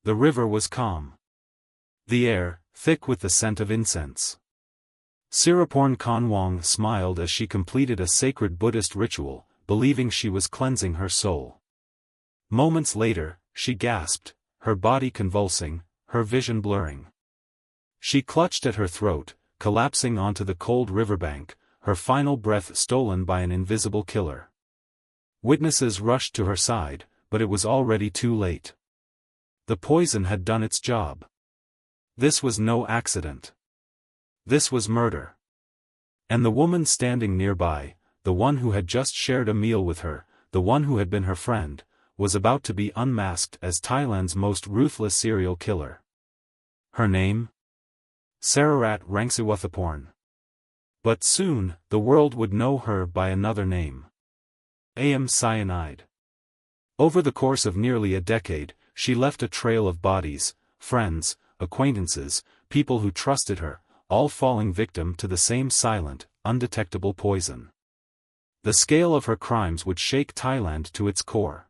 The river was calm. The air, thick with the scent of incense. Siraporn Kanwang smiled as she completed a sacred Buddhist ritual, believing she was cleansing her soul. Moments later, she gasped, her body convulsing, her vision blurring. She clutched at her throat, collapsing onto the cold riverbank, her final breath stolen by an invisible killer. Witnesses rushed to her side, but it was already too late. The poison had done its job. This was no accident. This was murder. And the woman standing nearby, the one who had just shared a meal with her, the one who had been her friend, was about to be unmasked as Thailand's most ruthless serial killer. Her name? Sararat Rangsiwuthaporn. But soon, the world would know her by another name. Cyanide. Over the course of nearly a decade, she left a trail of bodies, friends, acquaintances, people who trusted her, all falling victim to the same silent, undetectable poison. The scale of her crimes would shake Thailand to its core.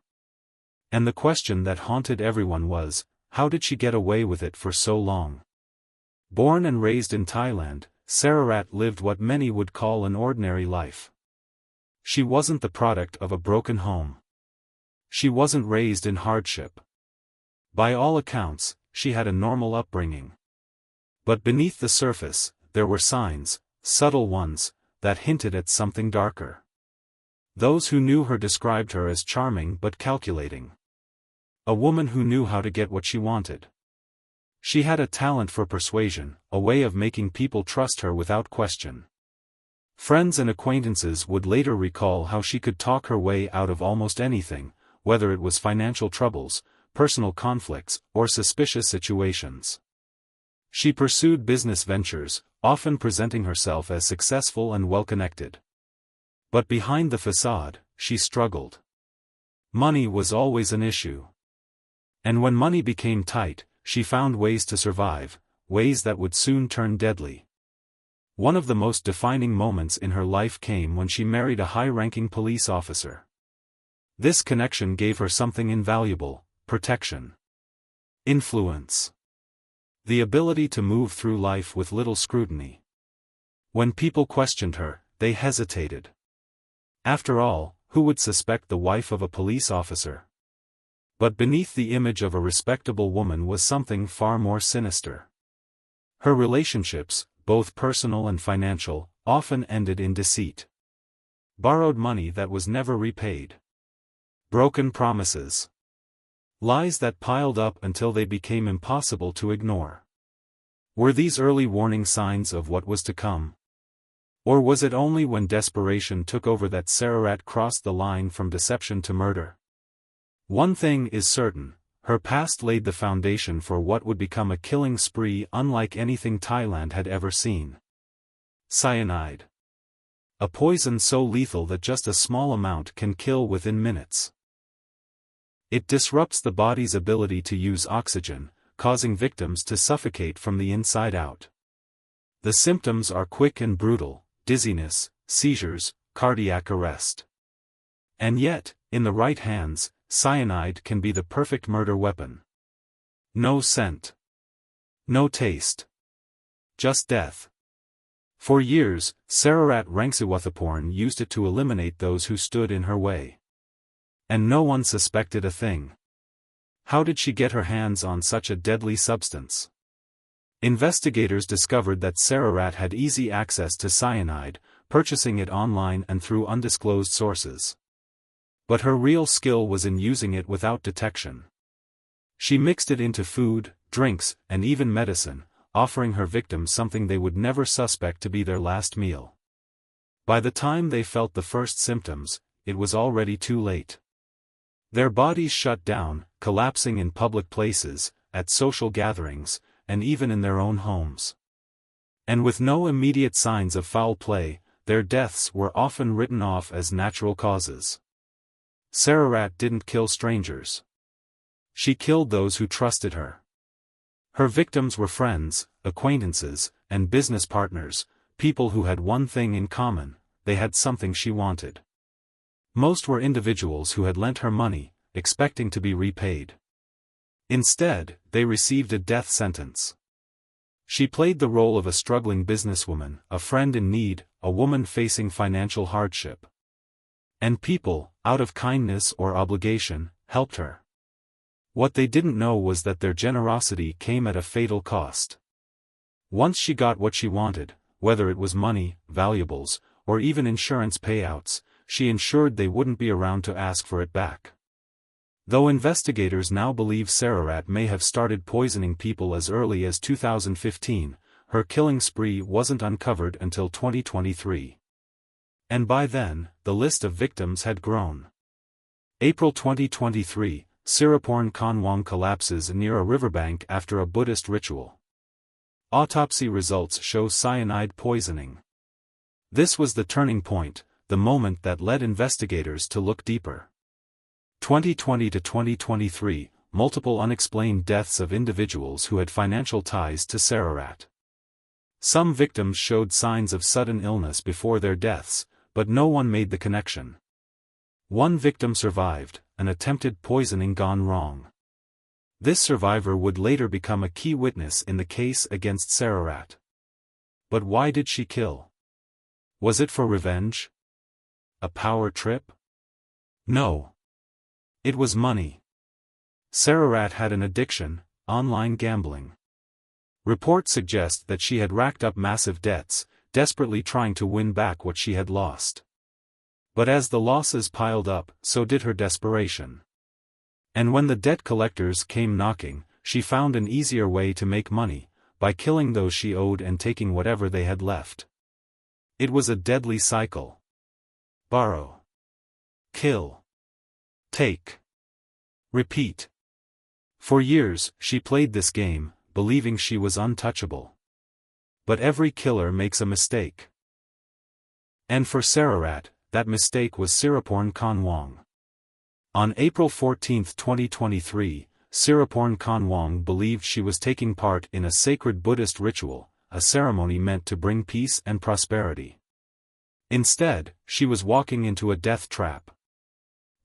And the question that haunted everyone was, how did she get away with it for so long? Born and raised in Thailand, Sararat lived what many would call an ordinary life. She wasn't the product of a broken home. She wasn't raised in hardship. By all accounts, she had a normal upbringing. But beneath the surface, there were signs, subtle ones, that hinted at something darker. Those who knew her described her as charming but calculating. A woman who knew how to get what she wanted. She had a talent for persuasion, a way of making people trust her without question. Friends and acquaintances would later recall how she could talk her way out of almost anything, whether it was financial troubles, personal conflicts, or suspicious situations. She pursued business ventures, often presenting herself as successful and well-connected. But behind the facade, she struggled. Money was always an issue. And when money became tight, she found ways to survive, ways that would soon turn deadly. One of the most defining moments in her life came when she married a high-ranking police officer. This connection gave her something invaluable: protection. Influence. The ability to move through life with little scrutiny. When people questioned her, they hesitated. After all, who would suspect the wife of a police officer? But beneath the image of a respectable woman was something far more sinister. Her relationships, both personal and financial, often ended in deceit. Borrowed money that was never repaid. Broken promises. Lies that piled up until they became impossible to ignore. Were these early warning signs of what was to come? Or was it only when desperation took over that Sararat crossed the line from deception to murder? One thing is certain, her past laid the foundation for what would become a killing spree unlike anything Thailand had ever seen. Cyanide. A poison so lethal that just a small amount can kill within minutes. It disrupts the body's ability to use oxygen, causing victims to suffocate from the inside out. The symptoms are quick and brutal: dizziness, seizures, cardiac arrest. And yet, in the right hands, cyanide can be the perfect murder weapon. No scent. No taste. Just death. For years, Sararat Rangsiwuthaporn used it to eliminate those who stood in her way. And no one suspected a thing. How did she get her hands on such a deadly substance? Investigators discovered that Sararat had easy access to cyanide, purchasing it online and through undisclosed sources. But her real skill was in using it without detection. She mixed it into food, drinks, and even medicine, offering her victims something they would never suspect to be their last meal. By the time they felt the first symptoms, it was already too late. Their bodies shut down, collapsing in public places, at social gatherings, and even in their own homes. And with no immediate signs of foul play, their deaths were often written off as natural causes. Sararat didn't kill strangers. She killed those who trusted her. Her victims were friends, acquaintances, and business partners, people who had one thing in common: they had something she wanted. Most were individuals who had lent her money, expecting to be repaid. Instead, they received a death sentence. She played the role of a struggling businesswoman, a friend in need, a woman facing financial hardship. And people, out of kindness or obligation, helped her. What they didn't know was that their generosity came at a fatal cost. Once she got what she wanted, whether it was money, valuables, or even insurance payouts, she ensured they wouldn't be around to ask for it back. Though investigators now believe Sararat may have started poisoning people as early as 2015, her killing spree wasn't uncovered until 2023. And by then, the list of victims had grown. April 2023, Saraporn Kanwong collapses near a riverbank after a Buddhist ritual. Autopsy results show cyanide poisoning. This was the turning point, the moment that led investigators to look deeper. 2020 to 2023, multiple unexplained deaths of individuals who had financial ties to Sararat. Some victims showed signs of sudden illness before their deaths, but no one made the connection. One victim survived, an attempted poisoning gone wrong. This survivor would later become a key witness in the case against Sararat. But why did she kill? Was it for revenge? A power trip? No. It was money. Sararat had an addiction, online gambling. Reports suggest that she had racked up massive debts, desperately trying to win back what she had lost. But as the losses piled up, so did her desperation. And when the debt collectors came knocking, she found an easier way to make money, by killing those she owed and taking whatever they had left. It was a deadly cycle. Borrow. Kill. Take. Repeat. For years, she played this game, believing she was untouchable. But every killer makes a mistake. And for Sararat, that mistake was Saraporn Kanwong. On April 14, 2023, Saraporn Kanwong believed she was taking part in a sacred Buddhist ritual, a ceremony meant to bring peace and prosperity. Instead, she was walking into a death trap.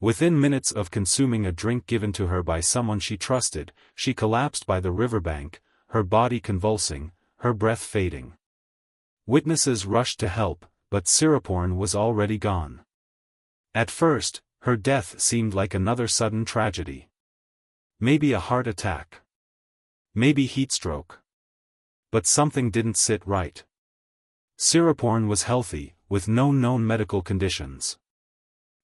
Within minutes of consuming a drink given to her by someone she trusted, she collapsed by the riverbank, her body convulsing, her breath fading. Witnesses rushed to help, but Saraporn was already gone. At first, her death seemed like another sudden tragedy. Maybe a heart attack. Maybe heatstroke. But something didn't sit right. Saraporn was healthy, with no known medical conditions.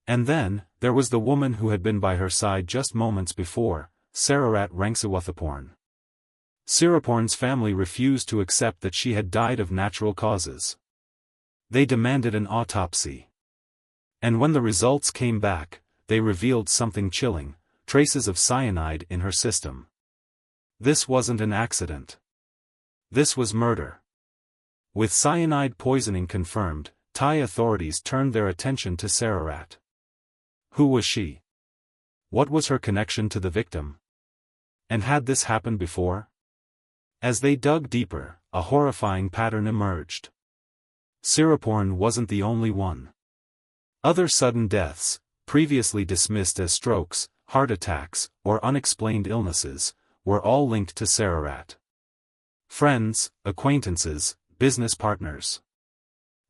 And then, there was the woman who had been by her side just moments before, Sararat Rangsiwuthaporn. Saraporn's family refused to accept that she had died of natural causes. They demanded an autopsy. And when the results came back, they revealed something chilling, traces of cyanide in her system. This wasn't an accident. This was murder. With cyanide poisoning confirmed, Thai authorities turned their attention to Sararat. Who was she? What was her connection to the victim? And had this happened before? As they dug deeper, a horrifying pattern emerged. Saraporn wasn't the only one. Other sudden deaths, previously dismissed as strokes, heart attacks, or unexplained illnesses, were all linked to Sararat. Friends, acquaintances, business partners.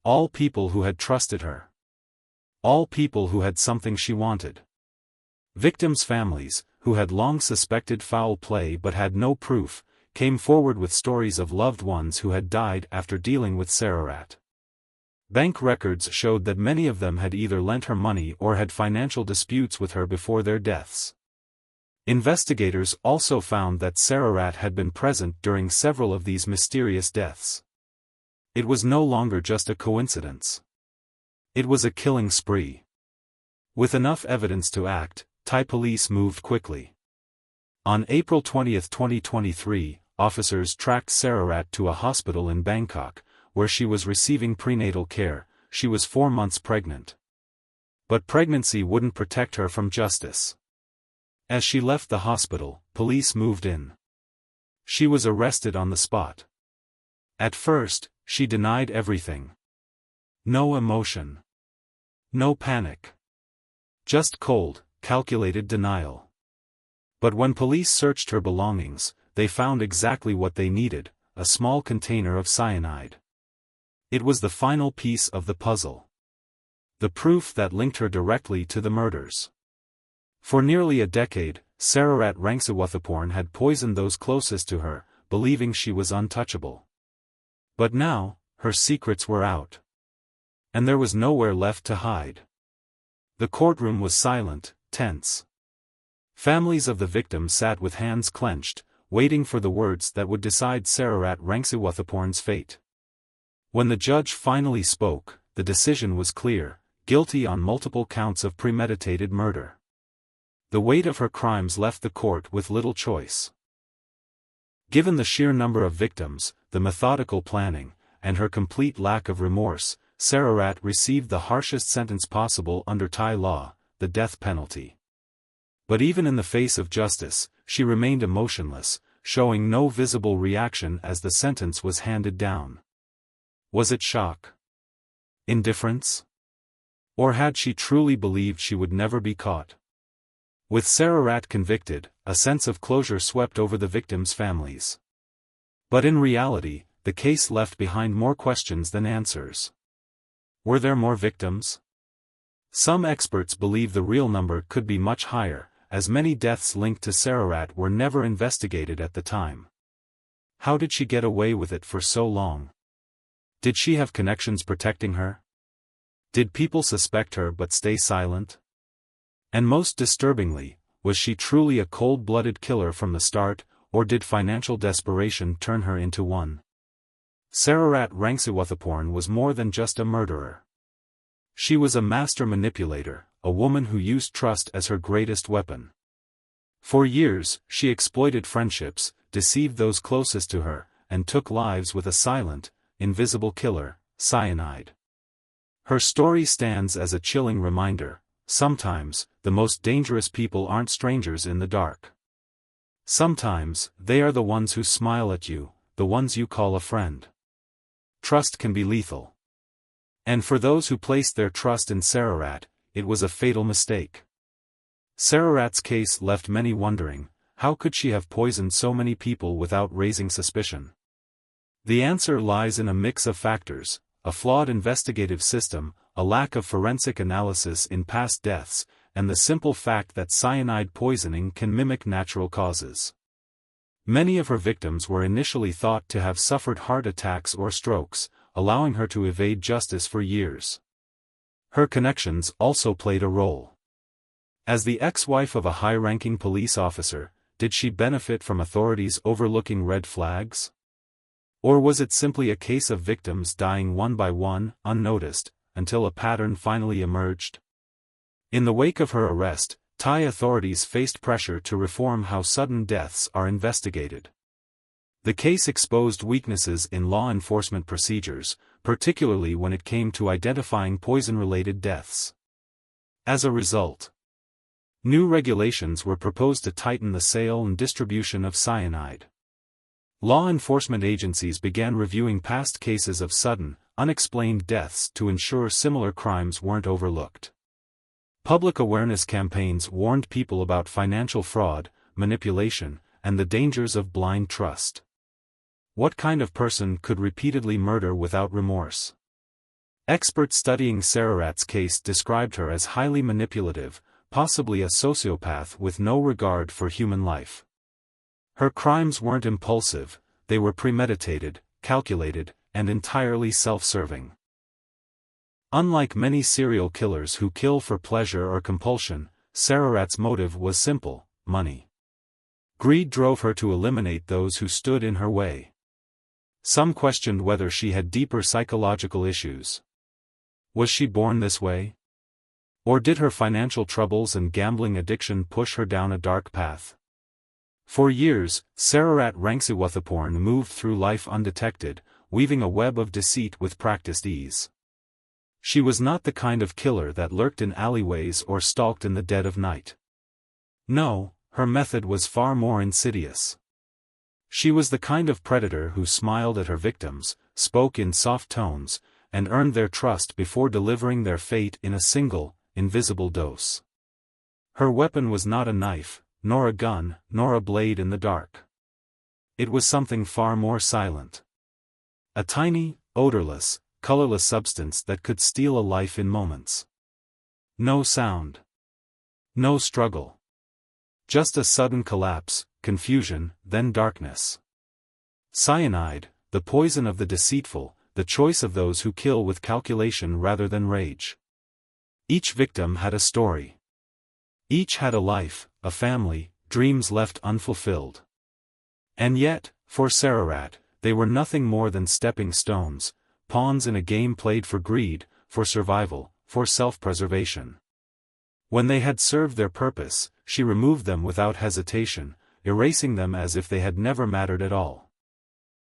All people who had trusted her. All people who had something she wanted. Victims' families, who had long suspected foul play but had no proof, came forward with stories of loved ones who had died after dealing with Sararat. Bank records showed that many of them had either lent her money or had financial disputes with her before their deaths. Investigators also found that Sararat had been present during several of these mysterious deaths. It was no longer just a coincidence. It was a killing spree. With enough evidence to act, Thai police moved quickly. On April 20, 2023, officers tracked Sararat to a hospital in Bangkok, where she was receiving prenatal care. She was 4 months pregnant. But pregnancy wouldn't protect her from justice. As she left the hospital, police moved in. She was arrested on the spot. At first, she denied everything. No emotion. No panic. Just cold, calculated denial. But when police searched her belongings, they found exactly what they needed, a small container of cyanide. It was the final piece of the puzzle. The proof that linked her directly to the murders. For nearly a decade, Sararat Rangsiwuthaporn had poisoned those closest to her, believing she was untouchable. But now, her secrets were out. And there was nowhere left to hide. The courtroom was silent, tense. Families of the victims sat with hands clenched, waiting for the words that would decide Sararat Rangsiwuthaporn's fate. When the judge finally spoke, the decision was clear: guilty on multiple counts of premeditated murder. The weight of her crimes left the court with little choice. Given the sheer number of victims, the methodical planning, and her complete lack of remorse, Sararat received the harshest sentence possible under Thai law, the death penalty. But even in the face of justice, she remained emotionless, showing no visible reaction as the sentence was handed down. Was it shock? Indifference? Or had she truly believed she would never be caught? With Sararat convicted, a sense of closure swept over the victims' families. But in reality, the case left behind more questions than answers. Were there more victims? Some experts believe the real number could be much higher, as many deaths linked to Sararat were never investigated at the time. How did she get away with it for so long? Did she have connections protecting her? Did people suspect her but stay silent? And most disturbingly, was she truly a cold-blooded killer from the start, or did financial desperation turn her into one? Sararat Rangsiwuthaporn was more than just a murderer. She was a master manipulator, a woman who used trust as her greatest weapon. For years, she exploited friendships, deceived those closest to her, and took lives with a silent, invisible killer, Cyanide. Her story stands as a chilling reminder: sometimes, the most dangerous people aren't strangers in the dark. Sometimes, they are the ones who smile at you, the ones you call a friend. Trust can be lethal. And for those who placed their trust in Sararat, it was a fatal mistake. Sararat's case left many wondering, how could she have poisoned so many people without raising suspicion? The answer lies in a mix of factors: a flawed investigative system, a lack of forensic analysis in past deaths, and the simple fact that cyanide poisoning can mimic natural causes. Many of her victims were initially thought to have suffered heart attacks or strokes, allowing her to evade justice for years. Her connections also played a role. As the ex-wife of a high-ranking police officer, did she benefit from authorities overlooking red flags? Or was it simply a case of victims dying one by one, unnoticed, until a pattern finally emerged? In the wake of her arrest, Thai authorities faced pressure to reform how sudden deaths are investigated. The case exposed weaknesses in law enforcement procedures, particularly when it came to identifying poison-related deaths. As a result, new regulations were proposed to tighten the sale and distribution of cyanide. Law enforcement agencies began reviewing past cases of sudden, unexplained deaths to ensure similar crimes weren't overlooked. Public awareness campaigns warned people about financial fraud, manipulation, and the dangers of blind trust. What kind of person could repeatedly murder without remorse? Experts studying Sararat's case described her as highly manipulative, possibly a sociopath with no regard for human life. Her crimes weren't impulsive, they were premeditated, calculated, and entirely self-serving. Unlike many serial killers who kill for pleasure or compulsion, Sararat's motive was simple: money. Greed drove her to eliminate those who stood in her way. Some questioned whether she had deeper psychological issues. Was she born this way? Or did her financial troubles and gambling addiction push her down a dark path? For years, Sararat Rangsiwuthaporn moved through life undetected, weaving a web of deceit with practiced ease. She was not the kind of killer that lurked in alleyways or stalked in the dead of night. No, her method was far more insidious. She was the kind of predator who smiled at her victims, spoke in soft tones, and earned their trust before delivering their fate in a single, invisible dose. Her weapon was not a knife, nor a gun, nor a blade in the dark. It was something far more silent. A tiny, odorless, colorless substance that could steal a life in moments. No sound. No struggle. Just a sudden collapse, confusion, then darkness. Cyanide, the poison of the deceitful, the choice of those who kill with calculation rather than rage. Each victim had a story. Each had a life, a family, dreams left unfulfilled. And yet, for Sararat, they were nothing more than stepping stones, pawns in a game played for greed, for survival, for self-preservation. When they had served their purpose, she removed them without hesitation, erasing them as if they had never mattered at all.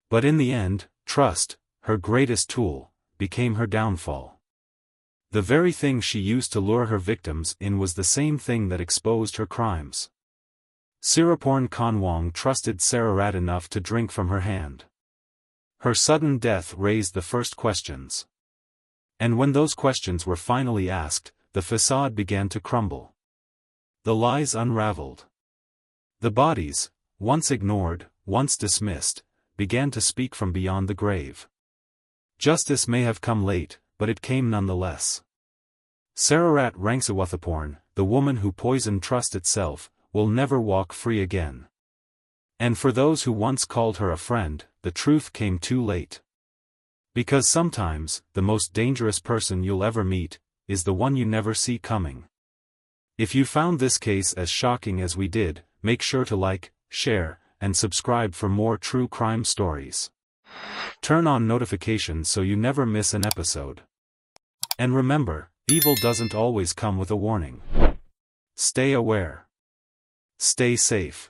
But in the end, trust, her greatest tool, became her downfall. The very thing she used to lure her victims in was the same thing that exposed her crimes. Siraporn Khanwang trusted Sararat enough to drink from her hand. Her sudden death raised the first questions. And when those questions were finally asked, the facade began to crumble. The lies unraveled. The bodies, once ignored, once dismissed, began to speak from beyond the grave. Justice may have come late, but it came nonetheless. Sararat Rangsiwuthaporn, the woman who poisoned trust itself, will never walk free again. And for those who once called her a friend, the truth came too late. Because sometimes, the most dangerous person you'll ever meet, is the one you never see coming. If you found this case as shocking as we did, make sure to like, share, and subscribe for more true crime stories. Turn on notifications so you never miss an episode. And remember, evil doesn't always come with a warning. Stay aware. Stay safe.